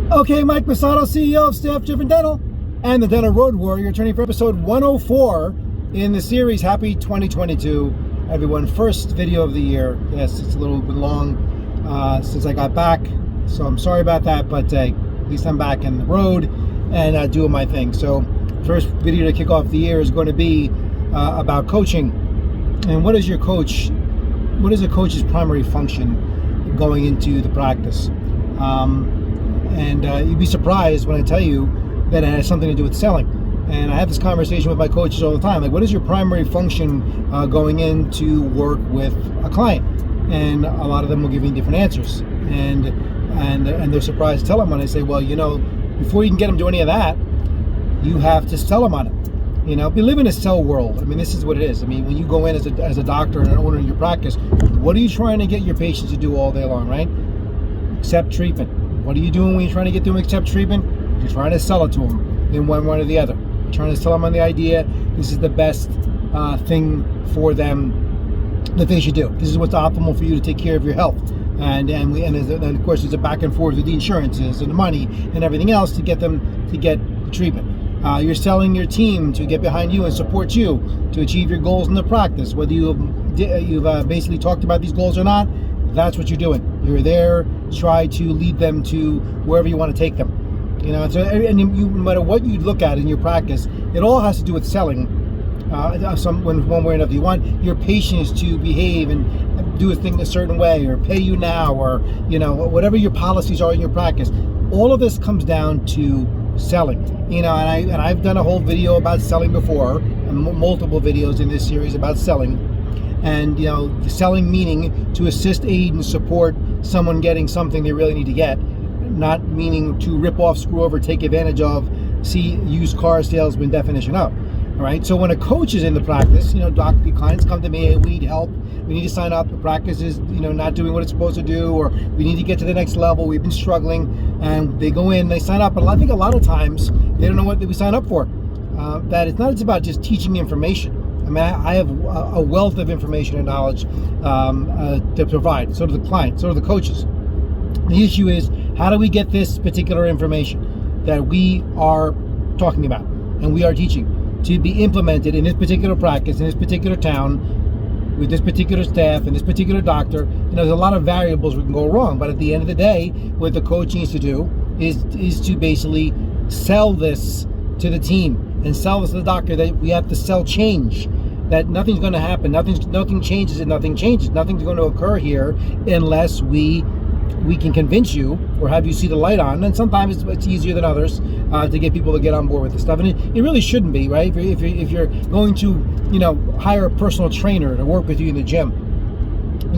Okay, Mike Masato, CEO of Staff Driven Dental and the Dental Road Warrior, turning for episode 104 in the series. Happy 2022, everyone. First video of the year. Yes, it's a little bit long since I got back, so I'm sorry about that, but at least I'm back in the road and doing my thing. So first video to kick off the year is going to be about coaching. And what is a coach's primary function going into the practice? And you'd be surprised when I tell you that it has something to do with selling. And I have this conversation with my coaches all the time. Like, what is your primary function going in to work with a client? And a lot of them will give me different answers. And they're surprised to tell them when I say, well, before you can get them to do any of that, you have to sell them on it. We live in a sell world. I mean, this is what it is. I mean, when you go in as a doctor and an owner in your practice, what are you trying to get your patients to do all day long, right? Accept treatment. What are you doing when you're trying to get them to accept treatment? You're trying to sell it to them in one way or the other. You're trying to sell them on the idea this is the best thing for them that they should do. This is what's optimal for you to take care of your health. And of course, there's a back and forth with the insurances and the money and everything else to get them to get the treatment. You're selling your team to get behind you and support you to achieve your goals in the practice. Whether you've basically talked about these goals or not, that's what you're doing. You're there to try to lead them to wherever you want to take them. No matter what you look at in your practice, it all has to do with selling. One way or another, you want your patients to behave and do a thing a certain way, or pay you now, or whatever your policies are in your practice. All of this comes down to selling. And I've done a whole video about selling before, multiple videos in this series about selling. And the selling meaning to assist, aid, and support someone getting something they really need to get, not meaning to rip off, screw over, take advantage of, see used car salesman definition of. All right. So when a coach is in the practice, doctor clients come to me, hey, we need help. We need to sign up. The practice is not doing what it's supposed to do, or we need to get to the next level. We've been struggling, and they go in, they sign up. But I think a lot of times they don't know what we sign up for. That it's not about just teaching information. I mean, I have a wealth of information and knowledge to provide. So do the clients, so do the coaches. The issue is, how do we get this particular information that we are talking about and we are teaching to be implemented in this particular practice, in this particular town, with this particular staff and this particular doctor? There's a lot of variables we can go wrong, but at the end of the day, what the coach needs to do is to basically sell this to the team and sell this to the doctor, that we have to sell change, that nothing's going to happen, nothing changes, and nothing changes. Nothing's going to occur here unless we can convince you or have you see the light on. And sometimes it's easier than others to get people to get on board with this stuff. And it really shouldn't be, right? If you're going to hire a personal trainer to work with you in the gym,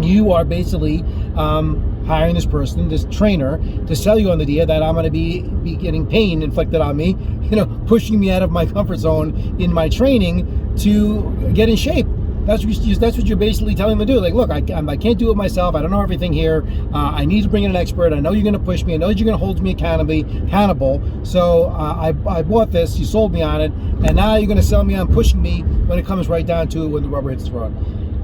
you are basically hiring this person, this trainer, to sell you on the idea that I'm going to be getting pain inflicted on me, pushing me out of my comfort zone in my training to get in shape. That's what you're basically telling them to do. Like, look, I can't do it myself. I don't know everything here. I need to bring in an expert. I know you're going to push me. I know that you're going to hold me accountable. So I bought this. You sold me on it, and now you're going to sell me on pushing me when it comes right down to it, when the rubber hits the road.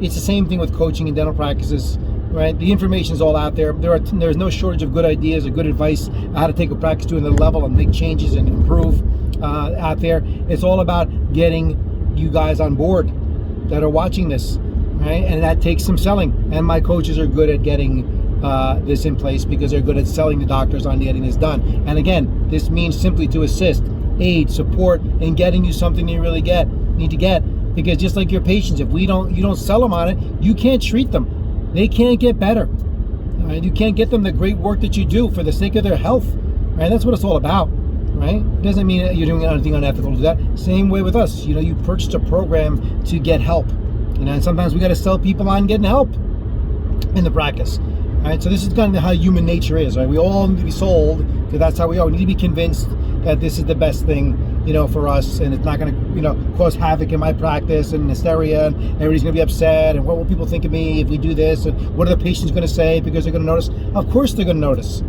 It's the same thing with coaching and dental practices, right? The information is all out there. There's no shortage of good ideas or good advice on how to take a practice to another level and make changes and improve out there. It's all about getting you guys on board that are watching this, right? And that takes some selling. And my coaches are good at getting this in place, because they're good at selling the doctors on getting this done. And again, this means simply to assist, aid, support, and getting you something you really need to get. Because just like your patients, if you don't sell them on it, you can't treat them. They can't get better. Right? You can't get them the great work that you do for the sake of their health. Right? That's what it's all about. Right? It doesn't mean that you're doing anything unethical to do that. Same way with us. You purchased a program to get help. And sometimes we got to sell people on getting help in the practice. Right? So this is kind of how human nature is. Right? We all need to be sold, because that's how we are. We need to be convinced that this is the best thing, for us, and it's not going to, cause havoc in my practice and hysteria, and everybody's going to be upset, and what will people think of me if we do this, and what are the patients going to say, because they're going to notice. Of course they're going to notice.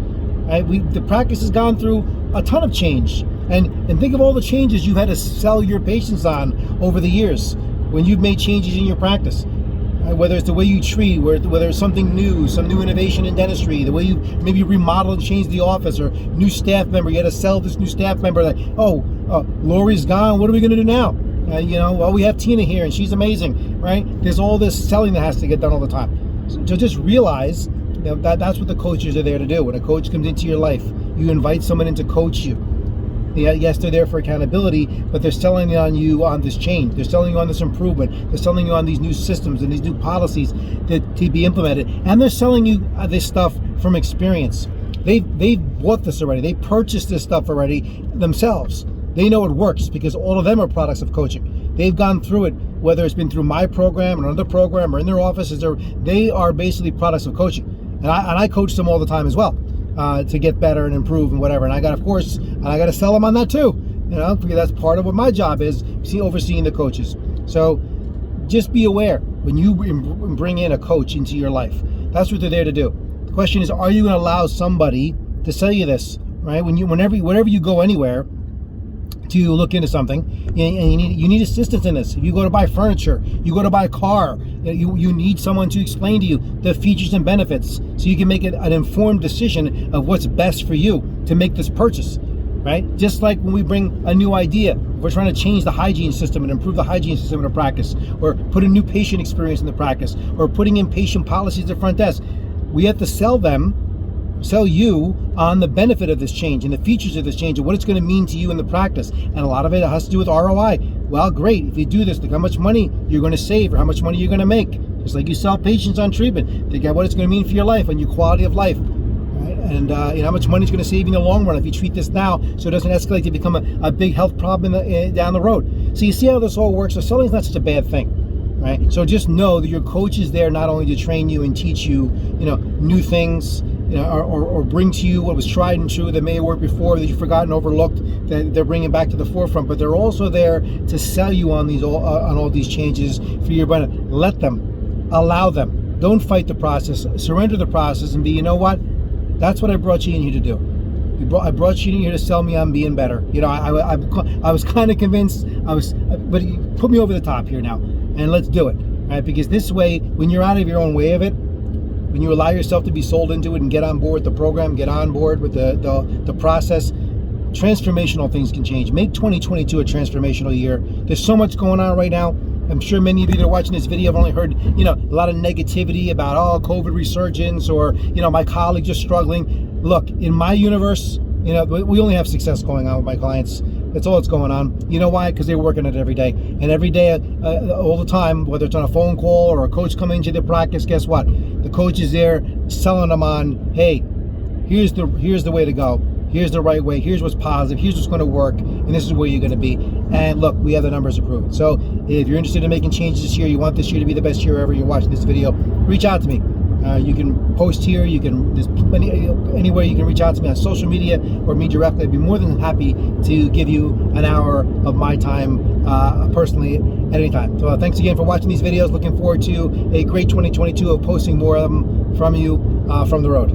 Right? The practice has gone through a ton of change, and think of all the changes you've had to sell your patients on over the years when you've made changes in your practice. Whether it's the way you treat, whether it's something new, some new innovation in dentistry, the way you maybe remodel and change the office, or new staff member, you got to sell this new staff member, like, Lori's gone, what are we going to do now? Well, we have Tina here and she's amazing, right? There's all this selling that has to get done all the time. So just realize that's what the coaches are there to do. When a coach comes into your life, you invite someone in to coach you. Yes, they're there for accountability, but they're selling you on this change. They're selling you on this improvement. They're selling you on these new systems and these new policies to be implemented. And they're selling you this stuff from experience. They've bought this already. They purchased this stuff already themselves. They know it works because all of them are products of coaching. They've gone through it, whether it's been through my program or another program or in their offices. They are basically products of coaching. And I coach them all the time as well. To get better and improve and whatever. And I got to sell them on that too, because that's part of what my job is, overseeing the coaches. So just be aware when you bring in a coach into your life. That's what they're there to do. The question is, are you going to allow somebody to sell you this, right? Whenever you go anywhere to look into something, and you need assistance in this. If you go to buy furniture, you go to buy a car, you need someone to explain to you the features and benefits so you can make an informed decision of what's best for you to make this purchase, right? Just like when we bring a new idea, we're trying to change the hygiene system and improve the hygiene system in a practice, or put a new patient experience in the practice, or putting in patient policies at the front desk. We have to sell you on the benefit of this change and the features of this change and what it's going to mean to you in the practice. And a lot of it has to do with ROI. Well, great. If you do this, look how much money you're going to save or how much money you're going to make. Just like you sell patients on treatment, they get what it's going to mean for your life and your quality of life. Right? And how much money it's going to save you in the long run if you treat this now so it doesn't escalate to become a big health problem down the road. So you see how this all works. So selling is not such a bad thing, right? So just know that your coach is there not only to train you and teach you, new things, or bring to you what was tried and true that may have worked before that you forgot and overlooked, that they're bringing back to the forefront. But they're also there to sell you on all these changes for your benefit. Let them, allow them. Don't fight the process. Surrender the process and be, you know what? That's what I brought you in here to do. I brought you in here to sell me on being better. I was kind of convinced. But you put me over the top here now, and let's do it, right? Because this way, when you're out of your own way of it, when you allow yourself to be sold into it and get on board with the program, get on board with the process, transformational things can change. Make 2022 a transformational year. There's so much going on right now. I'm sure many of you that are watching this video have only heard, a lot of negativity about, COVID resurgence, or, my colleagues are struggling. Look, in my universe, we only have success going on with my clients. That's all that's going on. You know why? Because they're working it every day. And every day, all the time, whether it's on a phone call or a coach coming into their practice, guess what? The coach is there selling them on, hey, here's the way to go. Here's the right way. Here's what's positive. Here's what's going to work. And this is where you're going to be. And look, we have the numbers to prove it. So if you're interested in making changes this year, you want this year to be the best year ever, you're watching this video, reach out to me. You can post here. There's anywhere you can reach out to me on social media or me directly. I'd be more than happy to give you an hour of my time personally at any time. So thanks again for watching these videos. Looking forward to a great 2022 of posting more of them from you from the road.